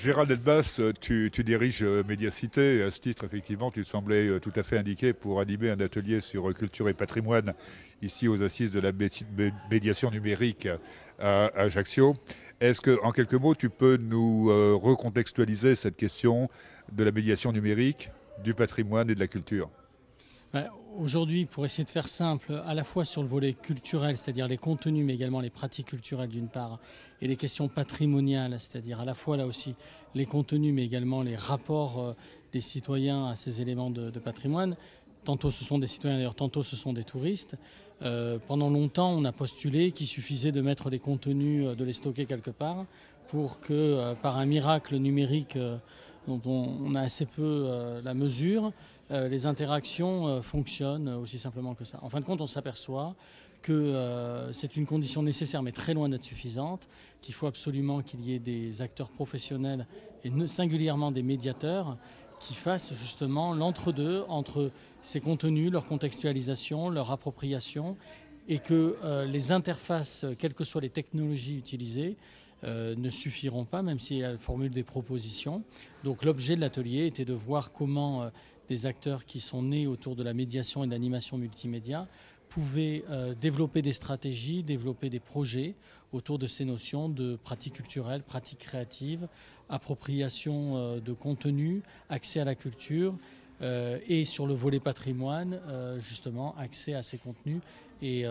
Gérald Elbas, tu diriges Médiacité. Et à ce titre, effectivement, tu te semblais tout à fait indiqué pour animer un atelier sur culture et patrimoine ici aux Assises de la médiation numérique à Ajaccio. Est-ce que, en quelques mots, tu peux nous recontextualiser cette question de la médiation numérique, du patrimoine et de la culture? Ouais, aujourd'hui, pour essayer de faire simple, à la fois sur le volet culturel, c'est-à-dire les contenus, mais également les pratiques culturelles d'une part, et les questions patrimoniales, c'est-à-dire à la fois là aussi les contenus, mais également les rapports des citoyens à ces éléments de patrimoine. Tantôt ce sont des citoyens, d'ailleurs, tantôt ce sont des touristes. Pendant longtemps, on a postulé qu'il suffisait de mettre les contenus, de les stocker quelque part, pour que par un miracle numérique dont on a assez peu la mesure, les interactions fonctionnent aussi simplement que ça. En fin de compte, on s'aperçoit que c'est une condition nécessaire, mais très loin d'être suffisante, qu'il faut absolument qu'il y ait des acteurs professionnels, et singulièrement des médiateurs, qui fassent justement l'entre-deux entre ces contenus, leur contextualisation, leur appropriation, et que les interfaces, quelles que soient les technologies utilisées, ne suffiront pas, même si elles formulent des propositions. Donc l'objet de l'atelier était de voir comment des acteurs qui sont nés autour de la médiation et de l'animation multimédia pouvaient développer des stratégies, développer des projets autour de ces notions de pratiques culturelles, pratiques créatives, appropriation de contenu, accès à la culture et sur le volet patrimoine, justement, accès à ces contenus et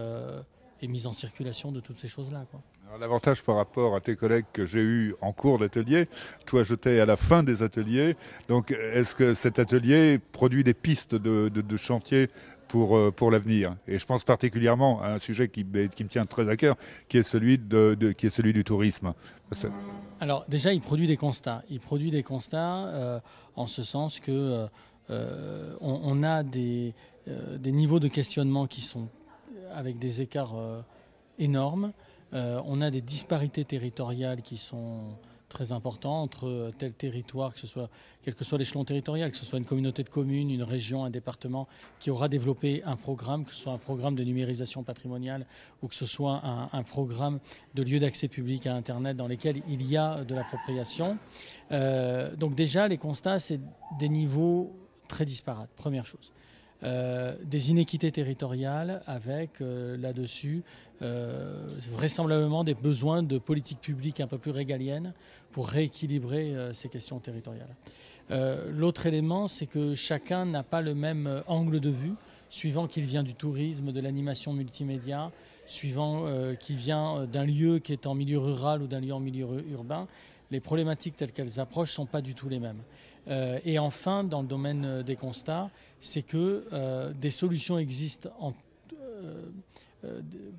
mise en circulation de toutes ces choses-là, quoi. L'avantage par rapport à tes collègues que j'ai eus en cours d'atelier, toi j'étais à la fin des ateliers, donc est-ce que cet atelier produit des pistes de chantier pour l'avenir? Et je pense particulièrement à un sujet qui me tient très à cœur, qui est qui est celui du tourisme. Alors déjà, il produit des constats. Il produit des constats en ce sens que on a des niveaux de questionnement qui sont avec des écarts énormes. On a des disparités territoriales qui sont très importantes entre tel territoire, quel que soit l'échelon territorial, que ce soit une communauté de communes, une région, un département qui aura développé un programme, que ce soit un programme de numérisation patrimoniale ou que ce soit un programme de lieu d'accès public à Internet dans lesquels il y a de l'appropriation. Donc déjà, les constats, c'est des niveaux très disparates, première chose. Des inéquités territoriales avec là-dessus vraisemblablement des besoins de politiques publiques un peu plus régaliennes pour rééquilibrer ces questions territoriales. L'autre élément, c'est que chacun n'a pas le même angle de vue, suivant qu'il vient du tourisme, de l'animation multimédia, suivant qu'il vient d'un lieu qui est en milieu rural ou d'un lieu en milieu urbain. Les problématiques telles qu'elles approchent ne sont pas du tout les mêmes. Et enfin, dans le domaine des constats, c'est que des solutions existent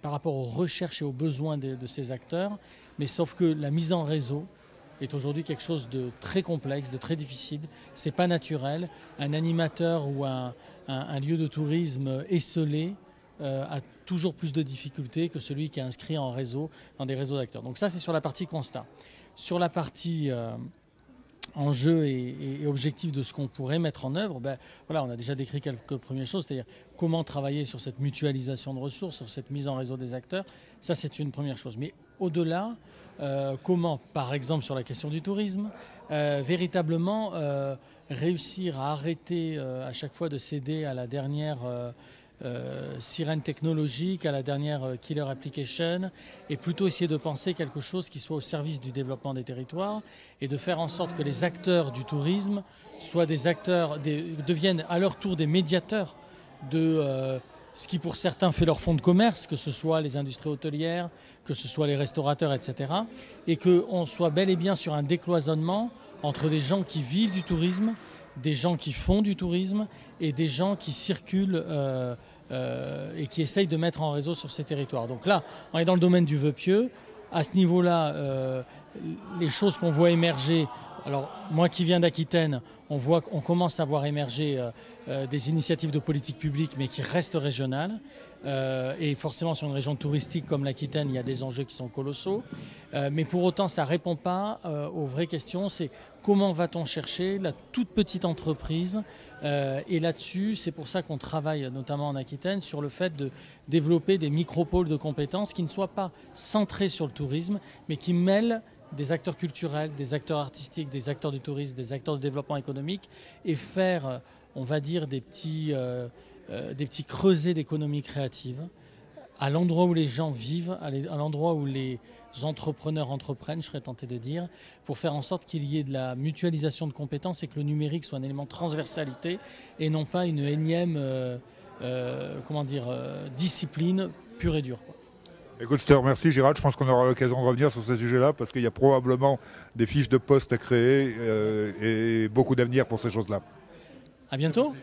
par rapport aux recherches et aux besoins de ces acteurs, mais sauf que la mise en réseau est aujourd'hui quelque chose de très complexe, de très difficile. C'est pas naturel. Un animateur ou un lieu de tourisme esselé a toujours plus de difficultés que celui qui est inscrit en réseau, dans des réseaux d'acteurs. Donc ça, c'est sur la partie constat. Sur la partie enjeux et objectifs de ce qu'on pourrait mettre en œuvre, voilà, on a déjà décrit quelques premières choses, c'est-à-dire comment travailler sur cette mutualisation de ressources, sur cette mise en réseau des acteurs. Ça, c'est une première chose. Mais au-delà, comment, par exemple, sur la question du tourisme, véritablement réussir à arrêter à chaque fois de céder à la dernière sirène technologique, à la dernière killer application, et plutôt essayer de penser quelque chose qui soit au service du développement des territoires et de faire en sorte que les acteurs du tourisme soient des acteurs, deviennent à leur tour des médiateurs de ce qui pour certains fait leur fonds de commerce, que ce soit les industries hôtelières, que ce soit les restaurateurs, etc. Et qu'on soit bel et bien sur un décloisonnement entre des gens qui vivent du tourisme, des gens qui font du tourisme et des gens qui circulent et qui essayent de mettre en réseau sur ces territoires. Donc là, on est dans le domaine du vœu pieux. À ce niveau-là, les choses qu'on voit émerger, alors moi qui viens d'Aquitaine, on commence à voir émerger des initiatives de politique publique, mais qui restent régionales. Et forcément, sur une région touristique comme l'Aquitaine, il y a des enjeux qui sont colossaux. Mais pour autant, ça ne répond pas aux vraies questions. C'est comment va-t-on chercher la toute petite entreprise et là-dessus, c'est pour ça qu'on travaille, notamment en Aquitaine, sur le fait de développer des micropôles de compétences qui ne soient pas centrés sur le tourisme, mais qui mêlent des acteurs culturels, des acteurs artistiques, des acteurs du tourisme, des acteurs du développement économique et faire, on va dire, des petits creusets d'économie créative à l'endroit où les gens vivent, à l'endroit où les entrepreneurs entreprennent, je serais tenté de dire, pour faire en sorte qu'il y ait de la mutualisation de compétences et que le numérique soit un élément de transversalité et non pas une énième discipline pure et dure, quoi. Écoute, je te remercie Gérald, je pense qu'on aura l'occasion de revenir sur ce sujet-là parce qu'il y a probablement des fiches de poste à créer et beaucoup d'avenir pour ces choses-là. À bientôt.